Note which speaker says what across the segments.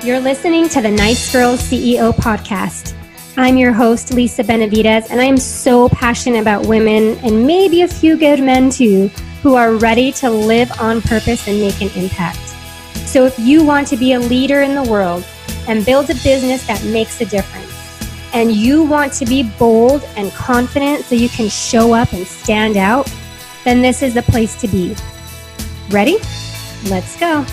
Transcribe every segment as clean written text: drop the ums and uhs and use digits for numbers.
Speaker 1: You're listening to the Nice Girls CEO podcast. I'm your host, Lisa Benavidez, and I am so passionate about women and maybe a few good men too, who are ready to live on purpose and make an impact. So if you want to be a leader in the world and build a business that makes a difference, and you want to be bold and confident so you can show up and stand out, then this is the place to be. Ready? Let's go.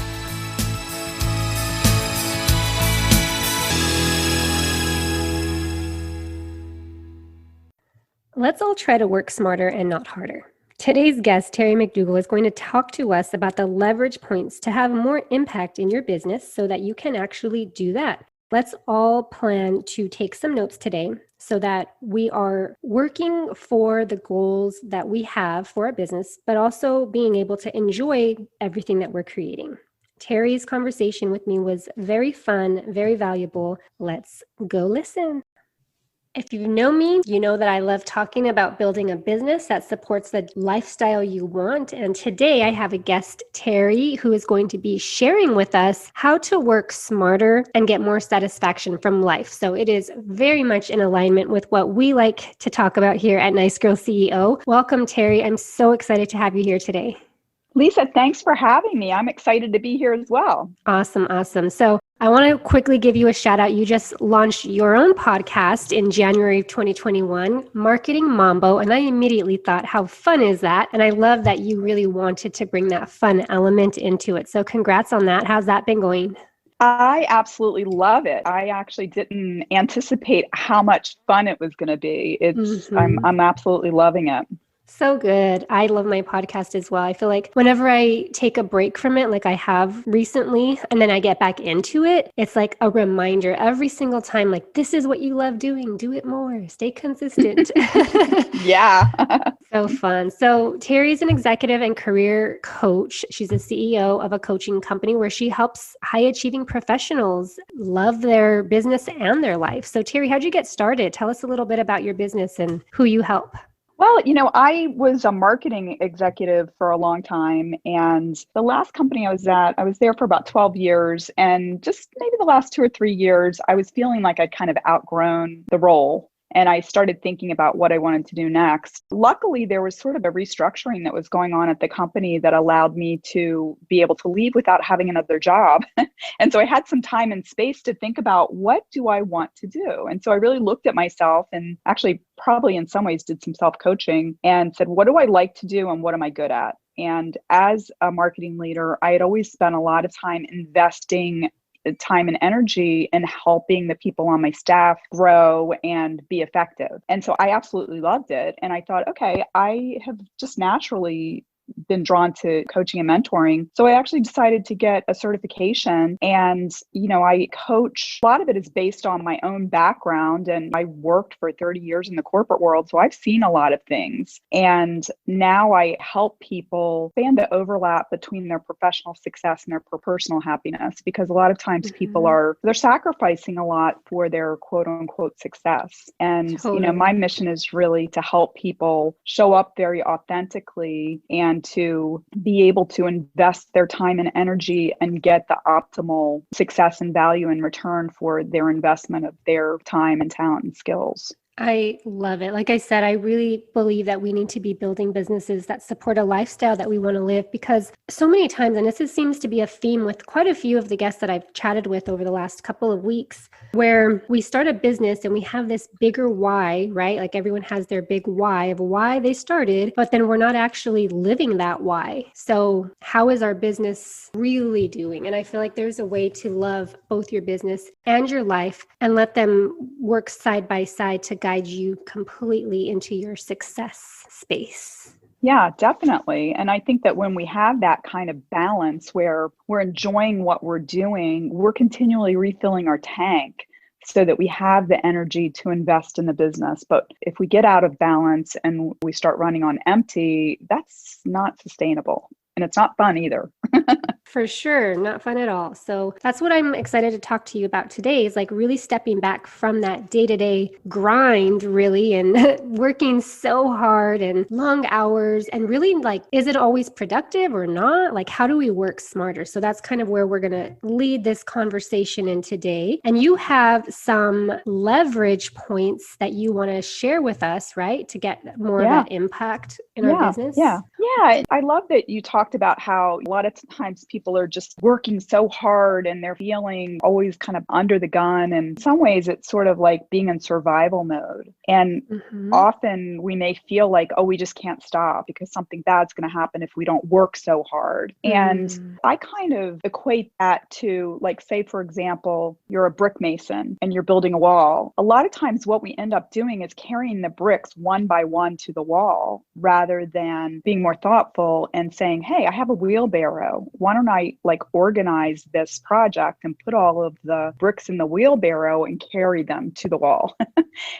Speaker 1: Let's all try to work smarter and not harder. Today's guest, Terry McDougall, is going to talk to us about the leverage points to have more impact in your business so that you can actually do that. Let's all plan to take some notes today so that we are working for the goals that we have for our business, but also being able to enjoy everything that we're creating. Terry's conversation with me was very fun, very valuable. Let's go listen. If you know me, you know that I love talking about building a business that supports the lifestyle you want. And today I have a guest, Terry, who is going to be sharing with us how to work smarter and get more satisfaction from life. So it is very much in alignment with what we like to talk about here at Nice Girl CEO. Welcome, Terry. I'm so excited to have you here today.
Speaker 2: Lisa, thanks for having me. I'm excited to be here as well.
Speaker 1: Awesome. So I want to quickly give you a shout out. You just launched your own podcast in January of 2021, Marketing Mambo. And I immediately thought, how fun is that? And I love that you really wanted to bring that fun element into it. So congrats on that. How's that been going?
Speaker 2: I absolutely love it. I actually didn't anticipate how much fun it was going to be. I'm absolutely loving it.
Speaker 1: So good. I love my podcast as well. I feel like whenever I take a break from it, like I have recently, and then I get back into it, it's like a reminder every single time, like, this is what you love doing. Do it more. Stay consistent.
Speaker 2: Yeah.
Speaker 1: So fun. So Terry's an executive and career coach. She's the CEO of a coaching company where she helps high achieving professionals love their business and their life. So Terry, how'd you get started? Tell us a little bit about your business and who you help.
Speaker 2: Well, I was a marketing executive for a long time. And the last company I was at, I was there for about 12 years. And just maybe the last 2 or 3 years, I was feeling like I'd kind of outgrown the role. And I started thinking about what I wanted to do next. Luckily, there was sort of a restructuring that was going on at the company that allowed me to be able to leave without having another job. And so I had some time and space to think about, what do I want to do? And so I really looked at myself and actually probably in some ways did some self-coaching and said, what do I like to do and what am I good at? And as a marketing leader, I had always spent a lot of time investing time and energy in helping the people on my staff grow and be effective. And so I absolutely loved it. And I thought, okay, I have just naturally been drawn to coaching and mentoring. So I actually decided to get a certification. And, I coach. A lot of it is based on my own background. And I worked for 30 years in the corporate world. So I've seen a lot of things. And now I help people expand the overlap between their professional success and their personal happiness. Because a lot of times people they're sacrificing a lot for their quote unquote success. And, my mission is really to help people show up very authentically and to be able to invest their time and energy and get the optimal success and value in return for their investment of their time and talent and skills.
Speaker 1: I love it. Like I said, I really believe that we need to be building businesses that support a lifestyle that we want to live, because so many times, and this seems to be a theme with quite a few of the guests that I've chatted with over the last couple of weeks, where we start a business and we have this bigger why, right? Like everyone has their big why of why they started, but then we're not actually living that why. So how is our business really doing? And I feel like there's a way to love both your business and your life and let them work side by side to guide you completely into your success space.
Speaker 2: Yeah, definitely. And I think that when we have that kind of balance where we're enjoying what we're doing, we're continually refilling our tank so that we have the energy to invest in the business. But if we get out of balance and we start running on empty, that's not sustainable. And it's not fun either.
Speaker 1: For sure, not fun at all. So that's what I'm excited to talk to you about today is like really stepping back from that day-to-day grind really and working so hard and long hours and really like, is it always productive or not? Like, how do we work smarter? So that's kind of where we're going to lead this conversation in today. And you have some leverage points that you want to share with us, right? To get more of that impact in our business.
Speaker 2: Yeah. I love that you talked about how a lot of times people are just working so hard and they're feeling always kind of under the gun. And in some ways, it's sort of like being in survival mode. And often we may feel like, oh, we just can't stop because something bad's going to happen if we don't work so hard. And I kind of equate that to, like, say, for example, you're a brick mason and you're building a wall. A lot of times what we end up doing is carrying the bricks one by one to the wall rather than being more thoughtful and saying, hey, I have a wheelbarrow. Why don't I organize this project and put all of the bricks in the wheelbarrow and carry them to the wall?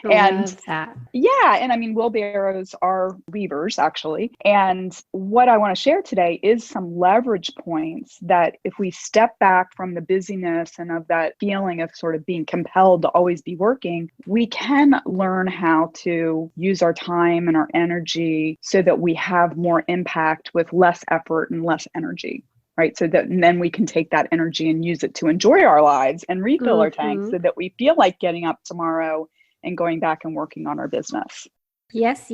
Speaker 2: And
Speaker 1: love that.
Speaker 2: Yeah. And I mean, wheelbarrows are levers, actually. And what I want to share today is some leverage points that if we step back from the busyness and of that feeling of sort of being compelled to always be working, we can learn how to use our time and our energy so that we have more impact with less effort and less energy. Right. So that and then we can take that energy and use it to enjoy our lives and refill our tanks so that we feel like getting up tomorrow and going back and working on our business.
Speaker 1: Yes.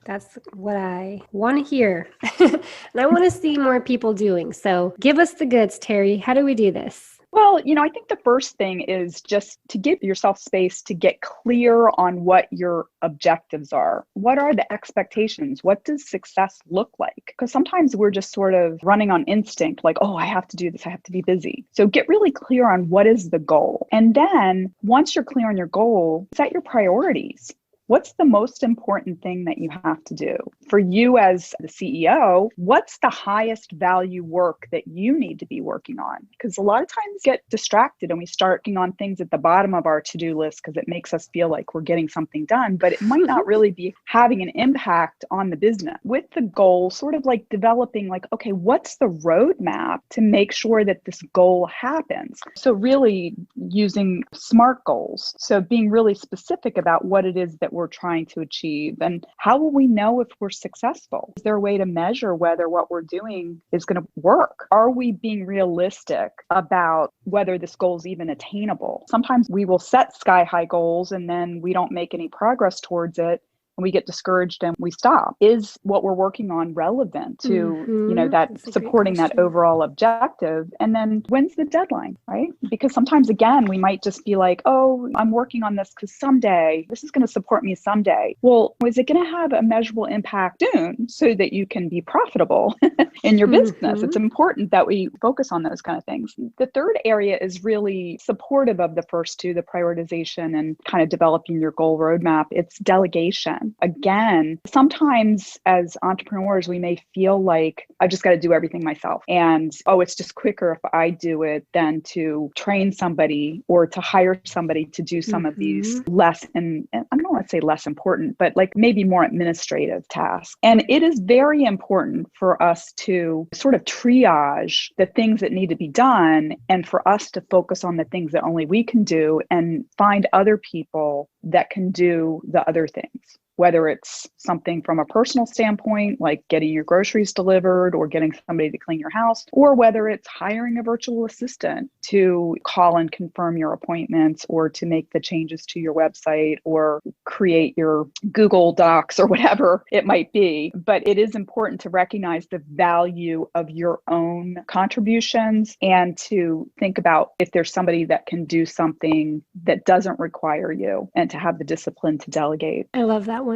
Speaker 1: That's what I want to hear. And I want to see more people doing. So give us the goods, Terry. How do we do this?
Speaker 2: Well, I think the first thing is just to give yourself space to get clear on what your objectives are. What are the expectations? What does success look like? Because sometimes we're just sort of running on instinct, like, oh, I have to do this. I have to be busy. So get really clear on what is the goal. And then once you're clear on your goal, set your priorities. What's the most important thing that you have to do? For you as the CEO, what's the highest value work that you need to be working on? Because a lot of times we get distracted and we start working on things at the bottom of our to-do list because it makes us feel like we're getting something done, but it might not really be having an impact on the business. With the goal, sort of like developing like, okay, what's the roadmap to make sure that this goal happens? So really using SMART goals. So being really specific about what it is that we're trying to achieve and how will we know if we're successful? Is there a way to measure whether what we're doing is going to work? Are we being realistic about whether this goal is even attainable? Sometimes we will set sky high goals and then we don't make any progress towards it. And we get discouraged and we stop. Is what we're working on relevant to, that supporting that overall objective? And then when's the deadline, right? Because sometimes, again, we might just be like, oh, I'm working on this because someday this is going to support me someday. Well, is it going to have a measurable impact soon so that you can be profitable in your business? It's important that we focus on those kind of things. The third area is really supportive of the first two, the prioritization and kind of developing your goal roadmap. It's delegation. Again, sometimes as entrepreneurs, we may feel like I've just got to do everything myself. And, oh, it's just quicker if I do it than to train somebody or to hire somebody to do some of these less, and I don't want to say less important, but like maybe more administrative tasks. And it is very important for us to sort of triage the things that need to be done and for us to focus on the things that only we can do and find other people that can do the other things. Whether it's something from a personal standpoint, like getting your groceries delivered or getting somebody to clean your house, or whether it's hiring a virtual assistant to call and confirm your appointments or to make the changes to your website or create your Google Docs or whatever it might be. But it is important to recognize the value of your own contributions and to think about if there's somebody that can do something that doesn't require you and to have the discipline to delegate.
Speaker 1: I love that one.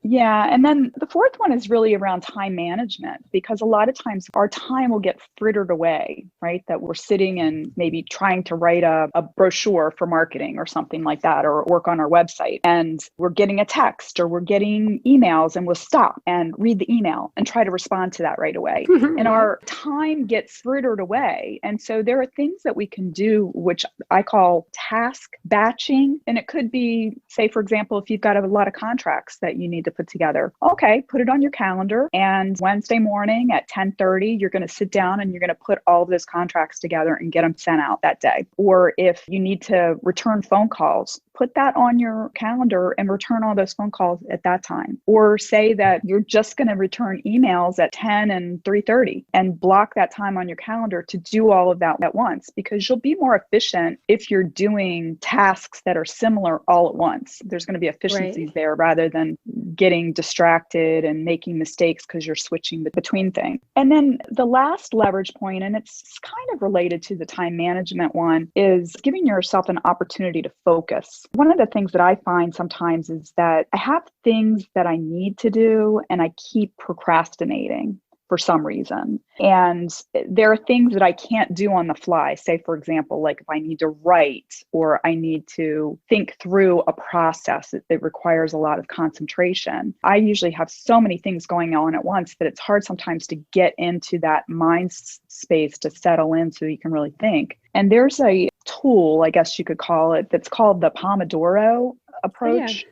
Speaker 2: Yeah. And then the fourth one is really around time management, because a lot of times our time will get frittered away, right? That we're sitting and maybe trying to write a brochure for marketing or something like that, or work on our website. And we're getting a text or we're getting emails and we'll stop and read the email and try to respond to that right away. And our time gets frittered away. And so there are things that we can do, which I call task batching. And it could be, say, for example, if you've got a lot of contracts that you need to put together. Okay, put it on your calendar. And Wednesday morning at 10:30, you're going to sit down and you're going to put all of those contracts together and get them sent out that day. Or if you need to return phone calls, put that on your calendar and return all those phone calls at that time. Or say that you're just going to return emails at 10 and 3:30 and block that time on your calendar to do all of that at once, because you'll be more efficient if you're doing tasks that are similar all at once. There's going to be efficiencies there rather than getting distracted and making mistakes because you're switching between things. And then the last leverage point, and it's kind of related to the time management one, is giving yourself an opportunity to focus. One of the things that I find sometimes is that I have things that I need to do and I keep procrastinating for some reason. And there are things that I can't do on the fly. Say, for example, like if I need to write or I need to think through a process that requires a lot of concentration. I usually have so many things going on at once that it's hard sometimes to get into that mind space to settle in so you can really think. And there's a tool, I guess you could call it, that's called the Pomodoro approach.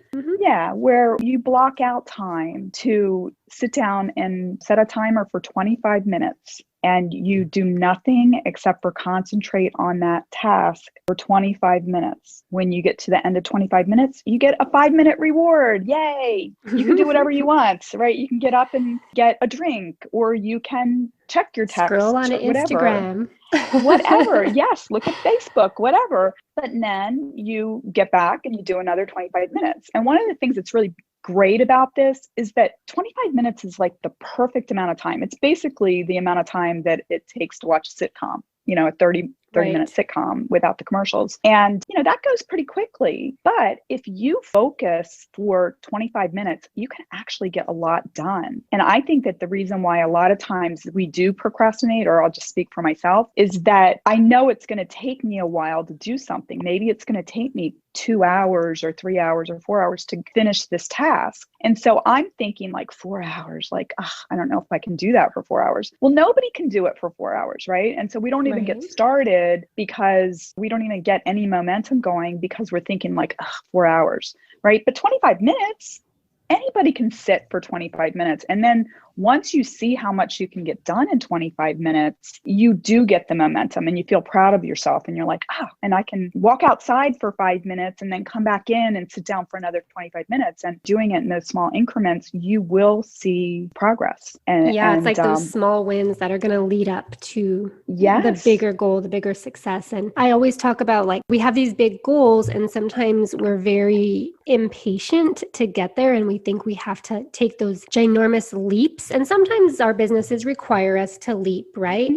Speaker 2: Where you block out time to sit down and set a timer for 25 minutes and you do nothing except for concentrate on that task for 25 minutes. When you get to the end of 25 minutes, you get a 5-minute reward. Yay! You can do whatever you want, right? You can get up and get a drink, or you can check your text.
Speaker 1: Scroll on Instagram.
Speaker 2: Whatever. Yes, look at Facebook, whatever. But then you get back and you do another 25 minutes. And one of the things that's really great about this is that 25 minutes is like the perfect amount of time. It's basically the amount of time that it takes to watch a sitcom, a 30-minute sitcom without the commercials. And, that goes pretty quickly. But if you focus for 25 minutes, you can actually get a lot done. And I think that the reason why a lot of times we do procrastinate, or I'll just speak for myself, is that I know it's going to take me a while to do something. Maybe it's going to take me 2 hours or 3 hours or 4 hours to finish this task. And so I'm thinking like 4 hours, like, I don't know if I can do that for 4 hours. Well, nobody can do it for 4 hours, right? And so we don't even get started because we don't even get any momentum going because we're thinking like 4 hours, right? But 25 minutes, anybody can sit for 25 minutes. And then once you see how much you can get done in 25 minutes, you do get the momentum and you feel proud of yourself. And you're like, and I can walk outside for 5 minutes and then come back in and sit down for another 25 minutes. And doing it in those small increments, you will see progress.
Speaker 1: It's like those small wins that are going to lead up to the bigger goal, the bigger success. And I always talk about like, we have these big goals and sometimes we're very impatient to get there. And we think we have to take those ginormous leaps. And sometimes our businesses require us to leap, right?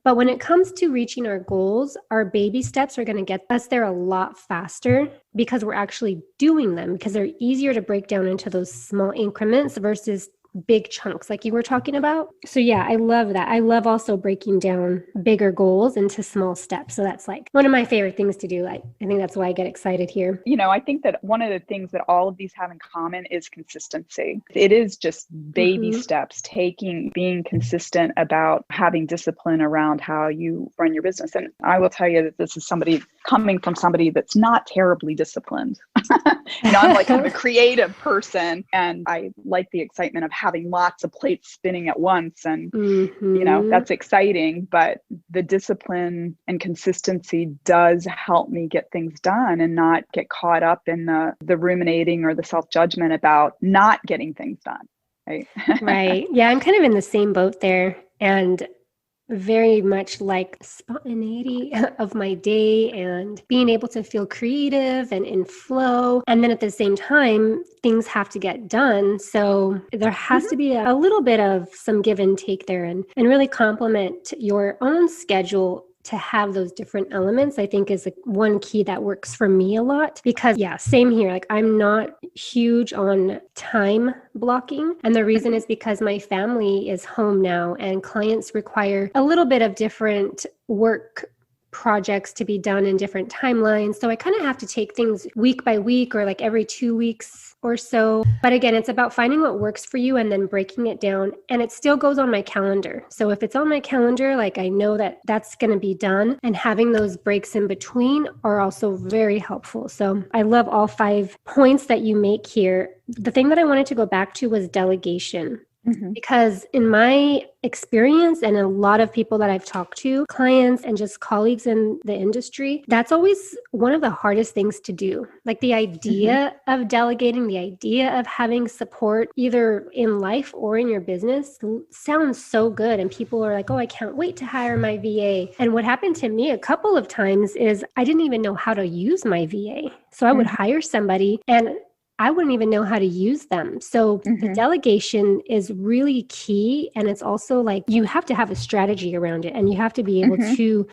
Speaker 1: But when it comes to reaching our goals, our baby steps are going to get us there a lot faster because we're actually doing them, because they're easier to break down into those small increments versus big chunks like you were talking about. So yeah, I love that. I love also breaking down bigger goals into small steps. So that's like one of my favorite things to do. I think that's why I get excited here.
Speaker 2: I think that one of the things that all of these have in common is consistency. It is just baby steps, being consistent about having discipline around how you run your business. And I will tell you that this is coming from somebody that's not terribly disciplined. I'm like kind of a creative person and I like the excitement of having lots of plates spinning at once. And, that's exciting, but the discipline and consistency does help me get things done and not get caught up in the ruminating or the self-judgment about not getting things done. Right.
Speaker 1: Right. Yeah. I'm kind of in the same boat there. And very much like spontaneity of my day and being able to feel creative and in flow. And then at the same time, things have to get done. So there has to be a little bit of some give and take there and really complement your own schedule to have those different elements, I think is one key that works for me a lot because same here. Like I'm not huge on time blocking. And the reason is because my family is home now and clients require a little bit of different work projects to be done in different timelines. So I kind of have to take things week by week or like every 2 weeks or so. But again, it's about finding what works for you and then breaking it down. And it still goes on my calendar. So if it's on my calendar, like I know that that's going to be done, and having those breaks in between are also very helpful. So I love all 5 points that you make here. The thing that I wanted to go back to was delegation. Because in my experience and a lot of people that I've talked to, clients and just colleagues in the industry, that's always one of the hardest things to do. Like the idea of delegating, the idea of having support either in life or in your business sounds so good. And people are like, oh, I can't wait to hire my VA. And what happened to me a couple of times is I didn't even know how to use my VA. So I would hire somebody and I wouldn't even know how to use them. So the delegation is really key. And it's also like you have to have a strategy around it, and you have to be able to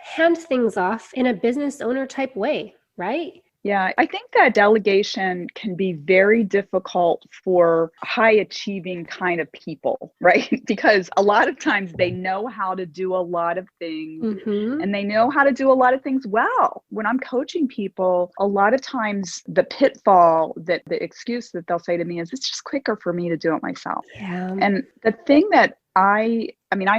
Speaker 1: hand things off in a business owner type way, right?
Speaker 2: Yeah, I think that delegation can be very difficult for high achieving kind of people, right? Because a lot of times they know how to do a lot of things and they know how to do a lot of things well. When I'm coaching people, a lot of times the pitfall, that the excuse that they'll say to me is, it's just quicker for me to do it myself.
Speaker 1: Yeah.
Speaker 2: And the thing that I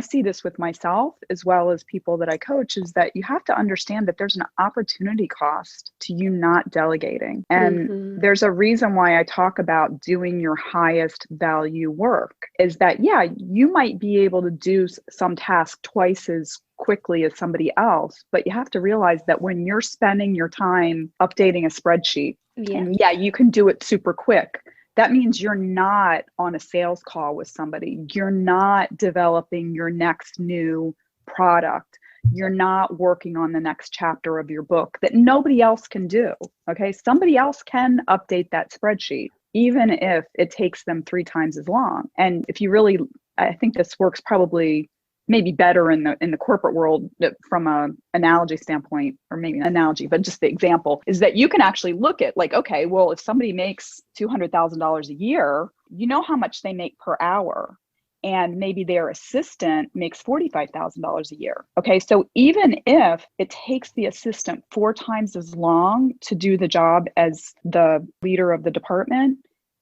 Speaker 2: see this with myself as well as people that I coach, is that you have to understand that there's an opportunity cost to you not delegating. And there's a reason why I talk about doing your highest value work, is that, yeah, you might be able to do some task twice as quickly as somebody else, but you have to realize that when you're spending your time updating a spreadsheet, and you can do it super quick, that means you're not on a sales call with somebody. You're not developing your next new product. You're not working on the next chapter of your book that nobody else can do. Okay. Somebody else can update that spreadsheet, even if it takes them 3 times as long. And if you really, I think this works probably maybe better in the corporate world from an analogy standpoint, or maybe an analogy, but just the example is that you can actually look at like, okay, well, if somebody makes $200,000 a year, you know how much they make per hour. And maybe their assistant makes $45,000 a year. Okay. So even if it takes the assistant 4 times as long to do the job as the leader of the department,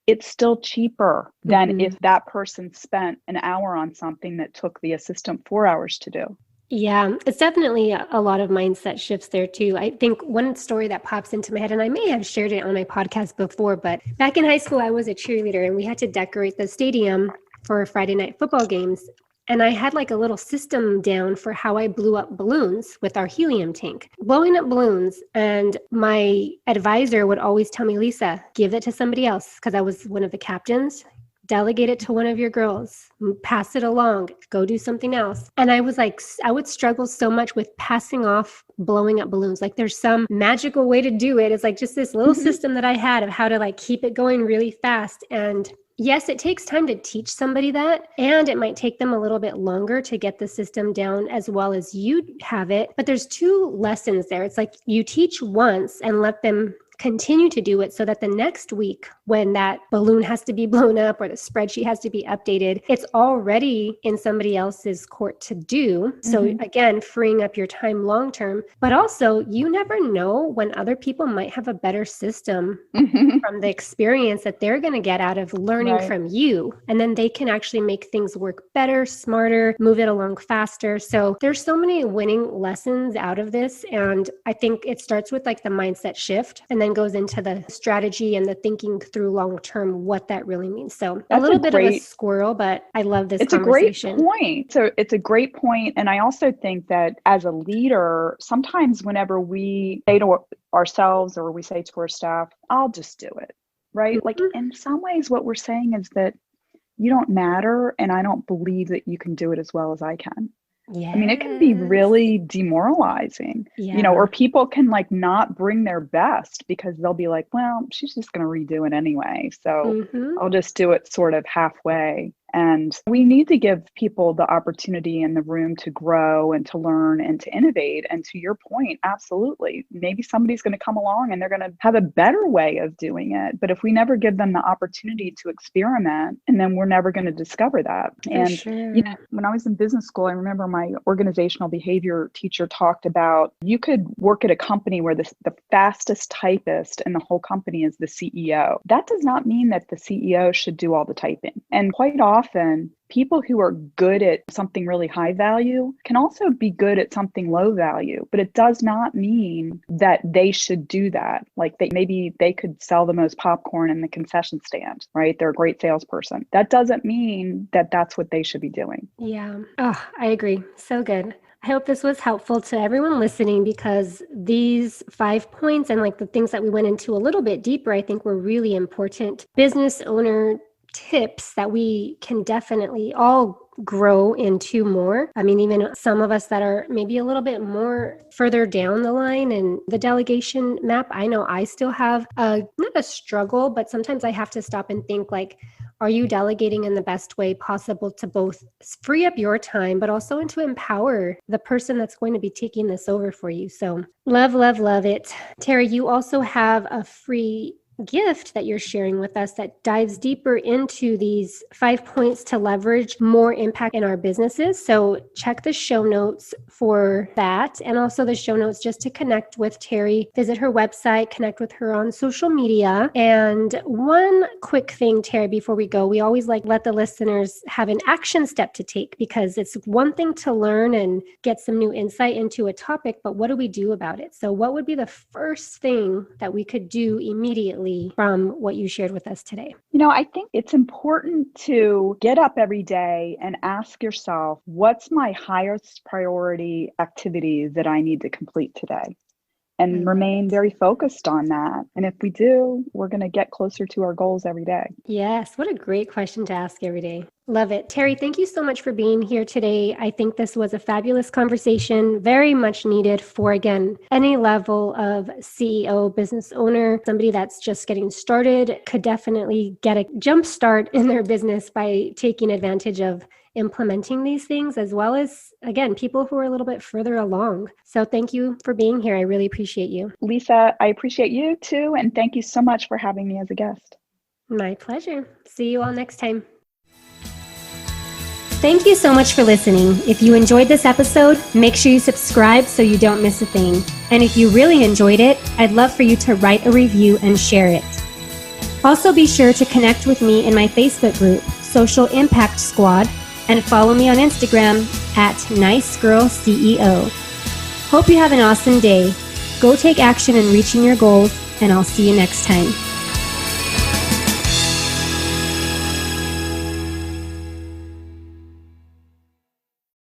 Speaker 2: it's still cheaper than if that person spent an hour on something that took the assistant 4 hours to do.
Speaker 1: Yeah, it's definitely a lot of mindset shifts there too. I think one story that pops into my head, and I may have shared it on my podcast before, but back in high school, I was a cheerleader and we had to decorate the stadium for Friday night football games. And I had like a little system down for how I blew up balloons with our helium tank, blowing up balloons. And my advisor would always tell me, Lisa, give it to somebody else, because I was one of the captains. Delegate it to one of your girls, pass it along, go do something else. And I was like, I would struggle so much with passing off blowing up balloons. Like there's some magical way to do it. It's like just this little system that I had of how to like keep it going really fast. And yes, it takes time to teach somebody that, and it might take them a little bit longer to get the system down as well as you have it. But there's 2 lessons there. It's like you teach once and let them continue to do it so that the next week when that balloon has to be blown up or the spreadsheet has to be updated, it's already in somebody else's court to do. So again, freeing up your time long term, but also you never know when other people might have a better system from the experience that they're going to get out of learning from you. And then they can actually make things work better, smarter, move it along faster. So there's so many winning lessons out of this. And I think it starts with like the mindset shift, and then goes into the strategy and the thinking through long term what that really means. So a little bit of a squirrel, but I love this conversation.
Speaker 2: It's a great point. So it's a great point. And I also think that as a leader, sometimes whenever we say to ourselves or we say to our staff, I'll just do it, right? Like in some ways, what we're saying is that you don't matter, and I don't believe that you can do it as well as I can.
Speaker 1: Yes.
Speaker 2: I mean, it can be really demoralizing, or people can like not bring their best because they'll be like, well, she's just going to redo it anyway. So I'll just do it sort of halfway. And we need to give people the opportunity and the room to grow and to learn and to innovate. And to your point, absolutely. Maybe somebody's going to come along and they're going to have a better way of doing it. But if we never give them the opportunity to experiment, and then we're never going to discover that. And
Speaker 1: sure.
Speaker 2: When I was in business school, I remember my organizational behavior teacher talked about you could work at a company where the fastest typist in the whole company is the CEO. That does not mean that the CEO should do all the typing. And quite often, people who are good at something really high value can also be good at something low value, but it does not mean that they should do that. Like maybe they could sell the most popcorn in the concession stand, right? They're a great salesperson. That doesn't mean that that's what they should be doing.
Speaker 1: Yeah. Oh, I agree. So good. I hope this was helpful to everyone listening, because these 5 points and like the things that we went into a little bit deeper, I think were really important business owner tips that we can definitely all grow into more. I mean, even some of us that are maybe a little bit more further down the line in the delegation map, I know I still have not a struggle, but sometimes I have to stop and think like, are you delegating in the best way possible to both free up your time, but also to empower the person that's going to be taking this over for you? So love, love, love it. Terry, you also have a free gift that you're sharing with us that dives deeper into these 5 points to leverage more impact in our businesses. So check the show notes for that, and also the show notes just to connect with Terry. Visit her website, connect with her on social media. And one quick thing, Terry, before we go, we always let the listeners have an action step to take, because it's one thing to learn and get some new insight into a topic, but what do we do about it? So what would be the first thing that we could do immediately from what you shared with us today?
Speaker 2: I think it's important to get up every day and ask yourself, what's my highest priority activities that I need to complete today? And remain very focused on that. And if we do, we're going to get closer to our goals every day.
Speaker 1: Yes. What a great question to ask every day. Love it. Terry, thank you so much for being here today. I think this was a fabulous conversation, very much needed for, again, any level of CEO, business owner, somebody that's just getting started could definitely get a jump start in their business by taking advantage of implementing these things, as well as, again, people who are a little bit further along. So thank you for being here. I really appreciate you.
Speaker 2: Lisa, I appreciate you too. And thank you so much for having me as a guest.
Speaker 1: My pleasure. See you all next time. Thank you so much for listening. If you enjoyed this episode, make sure you subscribe so you don't miss a thing. And if you really enjoyed it, I'd love for you to write a review and share it. Also, be sure to connect with me in my Facebook group, Social Impact Squad, and follow me on Instagram at NiceGirlCEO. Hope you have an awesome day. Go take action in reaching your goals, and I'll see you next time.